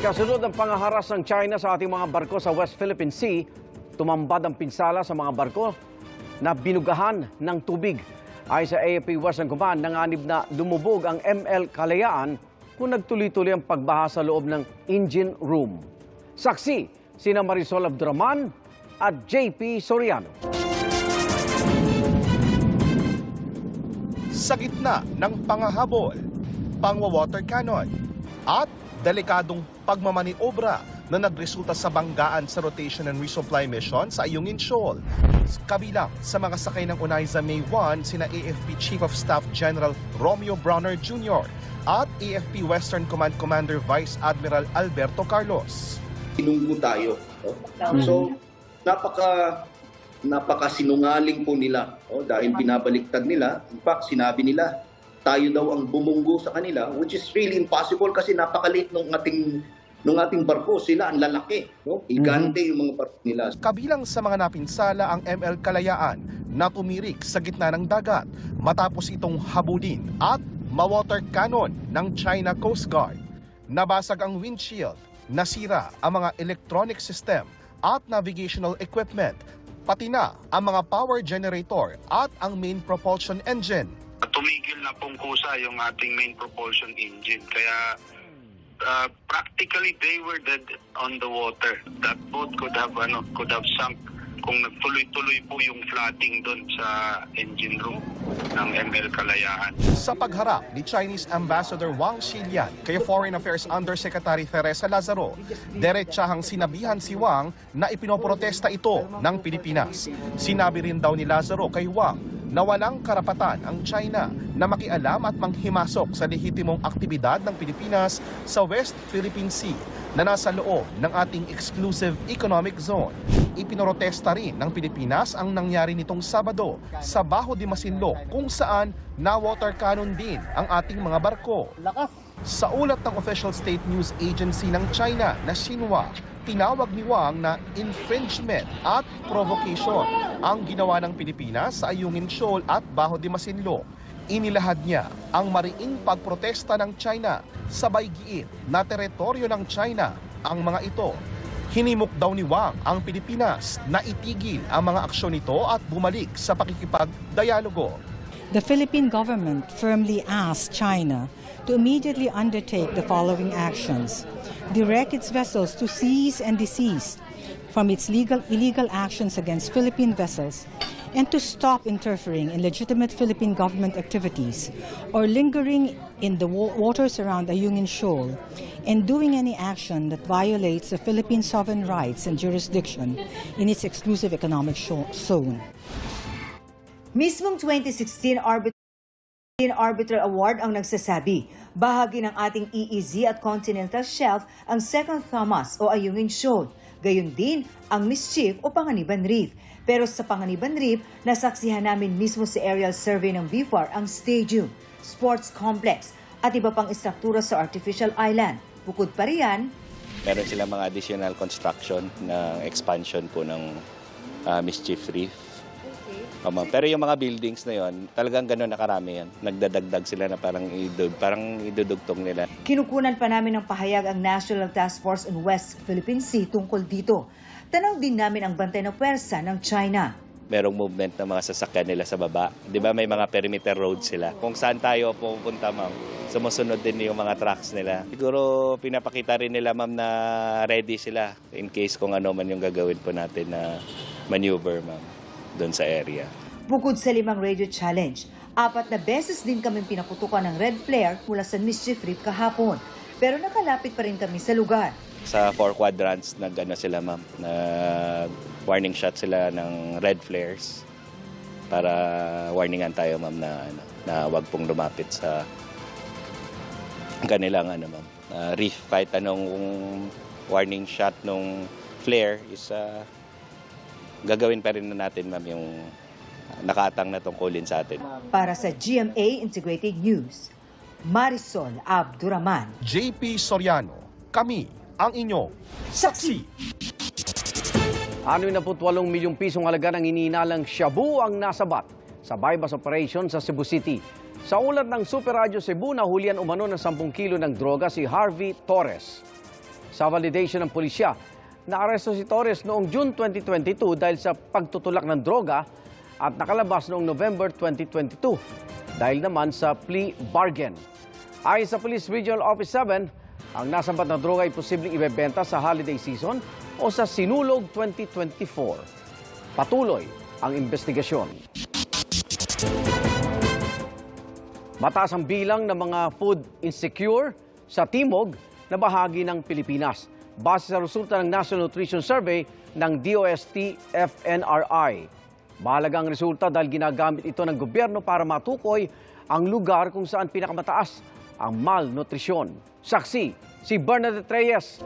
Kasunod ng pangaharas ng China sa ating mga barko sa West Philippine Sea, tumambad ang pinsala sa mga barko na binugahan ng tubig. Ayon sa AFP Western Command, nanganib na lumubog ang ML Kalayaan kung nagtuloy-tuloy ang pagbaha sa loob ng engine room. Saksi, sina Marisol Abduraman at JP Soriano. Sa gitna ng pangahabol, pangwa-water cannon at delikadong pagmamaniobra na nagresulta sa banggaan sa rotation and resupply mission sa Ayungin Shoal. Kabilang sa mga sakay ng Unaiza May 1 sina AFP Chief of Staff General Romeo Browner Jr. at AFP Western Command Commander Vice Admiral Alberto Carlos. Sinunggo tayo. So, napakasinungaling po nila dahil binabaliktad nila. In fact, sinabi nila, tayo daw ang bumunggo sa kanila, which is really impossible kasi napakaliit ng ating barko. Sila ang lalaki. Higante yung mga barko nila. Kabilang sa mga napinsala ang ML Kalayaan na tumirik sa gitna ng dagat matapos itong habulin at ma-water cannon ng China Coast Guard. Nabasag ang windshield, nasira ang mga electronic system at navigational equipment, pati na ang mga power generator at ang main propulsion engine. Tumigil na pong kusa yung ating main propulsion engine. Kaya practically they were dead on the water. That boat could have sunk kung nagtuloy-tuloy po yung flooding doon sa engine room ng ML Kalayaan. Sa pagharap ni Chinese Ambassador Wang Xilian kay Foreign Affairs Undersecretary Teresa Lazaro, diretsahang sinabihan si Wang na ipinoprotesta ito ng Pilipinas. Sinabi rin daw ni Lazaro kay Wang na walang karapatan ang China na makialam at manghimasok sa lehitimong aktibidad ng Pilipinas sa West Philippine Sea na nasa loob ng ating exclusive economic zone. Ipinorotesta rin ng Pilipinas ang nangyari nitong Sabado sa Baho de Masinloc kung saan na-water cannon din ang ating mga barko. Sa ulat ng official state news agency ng China na Xinhua, tinawag ni Wang na infringement at provocation ang ginawa ng Pilipinas sa Ayungin Shoal at Baho de Masinloc. Inilahad niya ang mariing pagprotesta ng China sa baygiit na teritoryo ng China ang mga ito. Hinimok daw ni Wang ang Pilipinas na itigil ang mga aksyon nito at bumalik sa pakikipagdialogo. The Philippine government firmly asked China to immediately undertake the following actions: direct its vessels to cease and desist from its illegal actions against Philippine vessels and to stop interfering in legitimate Philippine government activities or lingering in the waters around Ayungin Shoal and doing any action that violates the Philippine sovereign rights and jurisdiction in its exclusive economic zone. Mismong 2016 Arbiter Award ang nagsasabi, bahagi ng ating EEZ at Continental Shelf ang Second Thomas o Ayungin Shoal. Gayon din ang Mischief o Panganiban Reef. Pero sa Panganiban Reef, nasaksihan namin mismo sa aerial survey ng BFAR ang stadium, sports complex at iba pang istruktura sa artificial island. Bukod pa riyan, meron silang mga additional construction na expansion po ng Mischief Reef. Pero yung mga buildings na yon, talagang gano'n na karami yan. Nagdadagdag sila na parang idudugtong nila. Kinukunan pa namin ng pahayag ang National Task Force on West Philippine Sea tungkol dito. Tanaw din namin ang bantay ng pwersa ng China. Merong movement ng mga sasakyan nila sa baba. Di ba may mga perimeter roads sila? Kung saan tayo pupunta, ma'am, sumusunod din yung mga trucks nila. Siguro pinapakita rin nila, ma'am, na ready sila in case kung ano man yung gagawin po natin na maneuver, ma'am, doon sa area. Bukod sa 5 radio challenge, 4 na beses din kami pinaputukan ng red flare mula sa Mischief Reef kahapon. Pero nakalapit pa rin kami sa lugar. Sa 4 quadrants, sila, ma'am, warning shot sila ng red flares para warningan tayo, ma'am, na wag pong lumapit sa kanilang ma'am, reef. Kahit anong warning shot ng flare is gagawin pa rin natin, ma'am, yung nakaatang na tungkulin sa atin. Para sa GMA Integrated News, Marisol Abduraman. JP Soriano, kami ang inyong saksi. 68 milyong pisong halaga ng iniinalang shabu ang nasabat sa bypass operation sa Cebu City. Sa ulat ng Super Radio Cebu, nahulihan umano ng 10 kilo ng droga si Harvey Torres. sa validation ng pulisya. Naaresto si Torres noong June 2022 dahil sa pagtutulak ng droga at nakalabas noong November 2022 dahil naman sa plea bargain. Ayon sa Police Regional Office 7, ang nasambat na droga ay posibleng ibebenta sa holiday season o sa Sinulog 2024. Patuloy ang investigasyon. Mataas ang bilang ng mga food insecure sa timog na bahagi ng Pilipinas, base sa resulta ng National Nutrition Survey ng DOST-FNRI. Mahalaga ang resulta dahil ginagamit ito ng gobyerno para matukoy ang lugar kung saan pinakamataas ang malnutrisyon. Saksi, si Bernadette Reyes.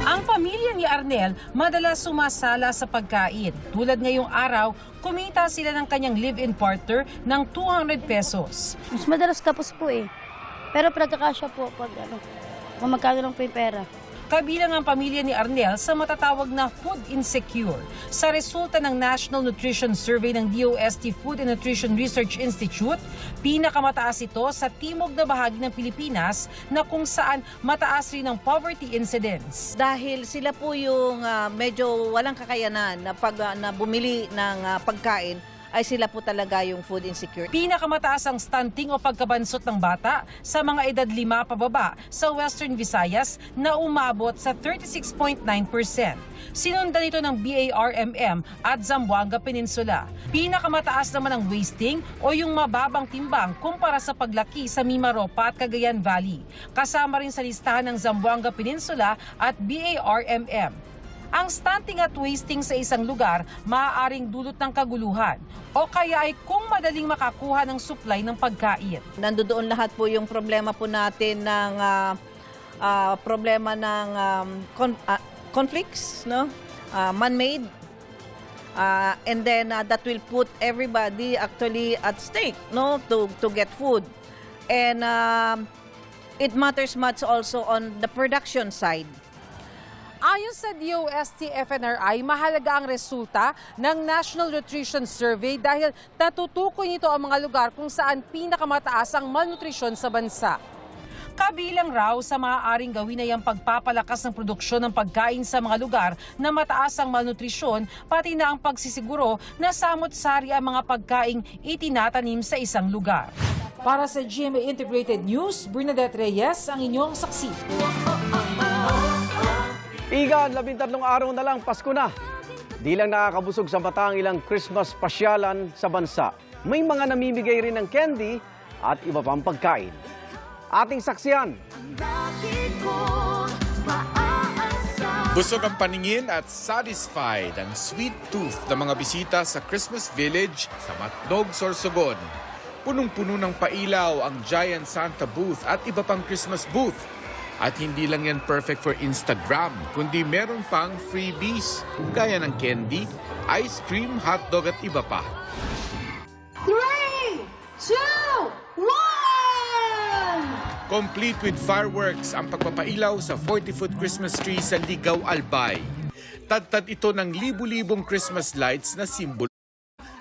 Ang pamilya ni Arnel madalas sumasala sa pagkain. Tulad ngayong araw, kumita sila ng kanyang live-in partner ng 200 pesos. Mas madalas tapos po eh. Pero pagkakasya po pag kung magkano lang po yung pera. Kabilang ang pamilya ni Arnel sa matatawag na food insecure. Sa resulta ng National Nutrition Survey ng DOST Food and Nutrition Research Institute, pinakamataas ito sa timog na bahagi ng Pilipinas na kung saan mataas rin ang poverty incidence. Dahil sila po yung medyo walang kakayanan na pag na bumili ng pagkain, ay sila po talaga yung food insecure. Pinakamataas ang stunting o pagkabansot ng bata sa mga edad 5 pababa sa Western Visayas na umabot sa 36.9%. Sinundan ito ng BARMM at Zamboanga Peninsula. Pinakamataas naman ang wasting o yung mababang timbang kumpara sa paglaki sa Mimaropa at Cagayan Valley. Kasama rin sa listahan ng Zamboanga Peninsula at BARMM. Ang stunting at wasting sa isang lugar maaaring dulot ng kaguluhan o kaya ay kung madaling makakuha ng supply ng pagkain. Nandoon lahat po yung problema po natin ng conflicts, no? Man-made. And then that will put everybody actually at stake, no, to get food. And it matters much also on the production side. Ayon sa DOST-FNRI, mahalaga ang resulta ng National Nutrition Survey dahil natutukoy nito ang mga lugar kung saan pinakamataas ang malnutrisyon sa bansa. Kabilang raw sa maaaring gawin ay ang pagpapalakas ng produksyon ng pagkain sa mga lugar na mataas ang malnutrisyon, pati na ang pagsisiguro na samot-sari ang mga pagkaing itinatanim sa isang lugar. Para sa GMA Integrated News, Bernadette Reyes, ang inyong saksi. Igan, 13 araw na lang, Pasko na. Di lang nakakabusog sa mata ang ilang Christmas pasyalan sa bansa. May mga namimigay rin ng candy at iba pang pagkain. Ating saksiyan. Busog ang paningin at satisfied ang sweet tooth ng mga bisita sa Christmas Village sa Matnog, Sorsogon. Punong-puno ng pailaw ang Giant Santa booth at iba pang Christmas booth. At hindi lang yan perfect for Instagram, kundi meron pang freebies, gaya ng candy, ice cream, hotdog at iba pa. 3, 2, 1! Complete with fireworks ang pagpapailaw sa 40-foot Christmas tree sa Ligaw, Albay. Tad-tad ito ng libu-libong Christmas lights na simbolo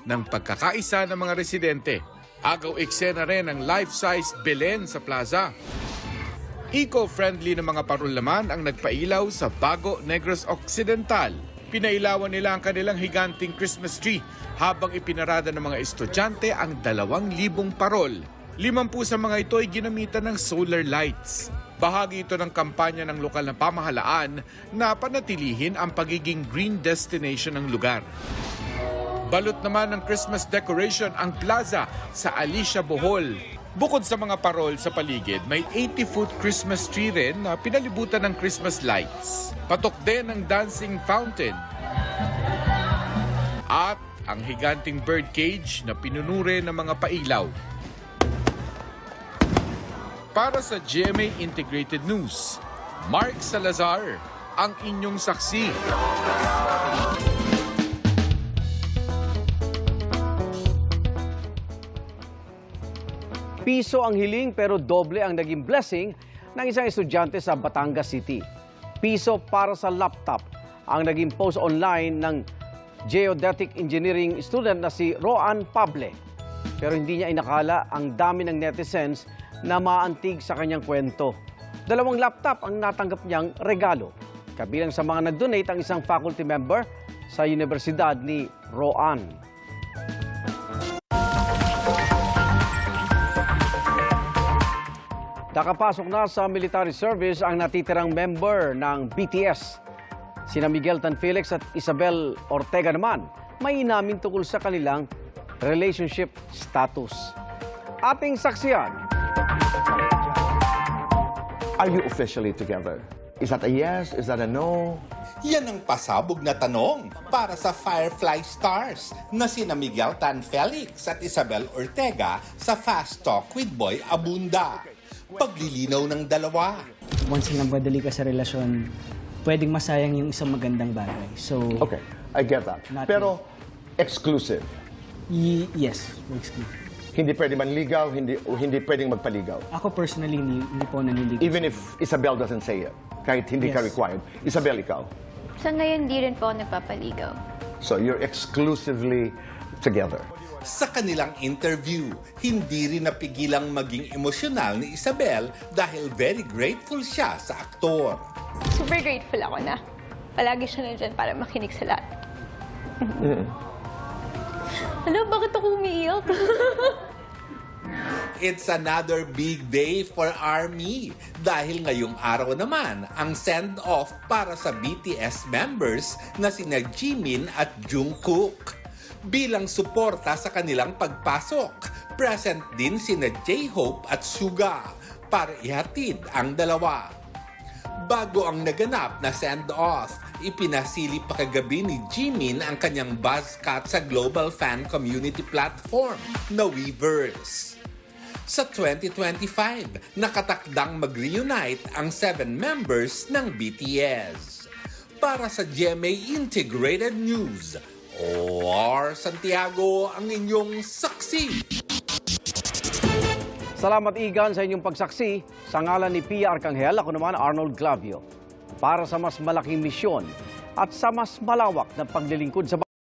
ng pagkakaisa ng mga residente. Agaw eksena rin ang life-size Belen sa plaza. Eco-friendly na mga parulaman ang nagpailaw sa Bago Negros Occidental. Pinailawan nila ang kanilang higanting Christmas tree habang ipinarada ng mga estudyante ang 2,000 parol. 50 sa mga ito ay ginamitan ng solar lights. Bahagi ito ng kampanya ng lokal na pamahalaan na panatilihin ang pagiging green destination ng lugar. Balot naman ng Christmas decoration ang plaza sa Alicia, Bohol. Bukod sa mga parol sa paligid, may 80-foot Christmas tree rin na pinalibutan ng Christmas lights. Patok din ang dancing fountain. At ang higanting bird cage na pinunure ng mga pailaw. Para sa GMA Integrated News, Mark Salazar, ang inyong saksi. Piso ang hiling pero doble ang naging blessing ng isang estudyante sa Batangas City. Piso para sa laptop ang naging post online ng geodetic engineering student na si Roan Pable. Pero hindi niya inakala ang dami ng netizens na maantig sa kanyang kwento. 2 laptop ang natanggap niyang regalo. Kabilang sa mga nag-donate ang isang faculty member sa Universidad ni Roanne. Nakapasok na sa military service ang natitirang member ng BTS. Sina Miguel Tan Felix at Isabel Ortega naman may inamin tungkol sa kanilang relationship status. Ating saksiyan. Are you officially together? Is that a yes? Is that a no? Yan ang pasabog na tanong para sa Firefly Stars na sina Miguel Tan Felix at Isabel Ortega sa Fast Talk with Boy Abunda. Paglilinaw ng dalawa. Once na nabadali ka sa relasyon, pwedeng masayang yung isang magandang bagay. So, Okay, I get that. Pero exclusive. Yes, exclusive. Hindi pwede manligaw, hindi pwedeng magpaligaw. Ako personally, hindi po naniligaw. Even if Isabel doesn't say it, kahit hindi ka Yes. required. Isabel, ikaw. Sa ngayon, di rin po ako nagpapaligaw. So you're exclusively together. Sa kanilang interview, hindi rin napigilang maging emosyonal ni Isabel dahil very grateful siya sa aktor. Super grateful ako na palagi siya nandyan para makinig sa lahat. Ano, bakit ako umiiyak? It's another big day for ARMY dahil ngayong araw naman ang send-off para sa BTS members na sina Jimin at Jungkook. Bilang suporta sa kanilang pagpasok, present din sina J-Hope at Suga para ihatid ang dalawa. Bago ang naganap na send-off, ipinasili pa kagabi ni Jimin ang kanyang buzzcut sa global fan community platform na Weverse. Sa 2025, nakatakdang mag-reunite ang 7 members ng BTS. Para sa GMA Integrated News, OR Santiago ang inyong saksi. Salamat Igan sa inyong pagsaksi. Sa ngalan ni Pia Arcangel, ako naman Arnold Clavio. Para sa mas malaking misyon at sa mas malawak na paglilingkod sa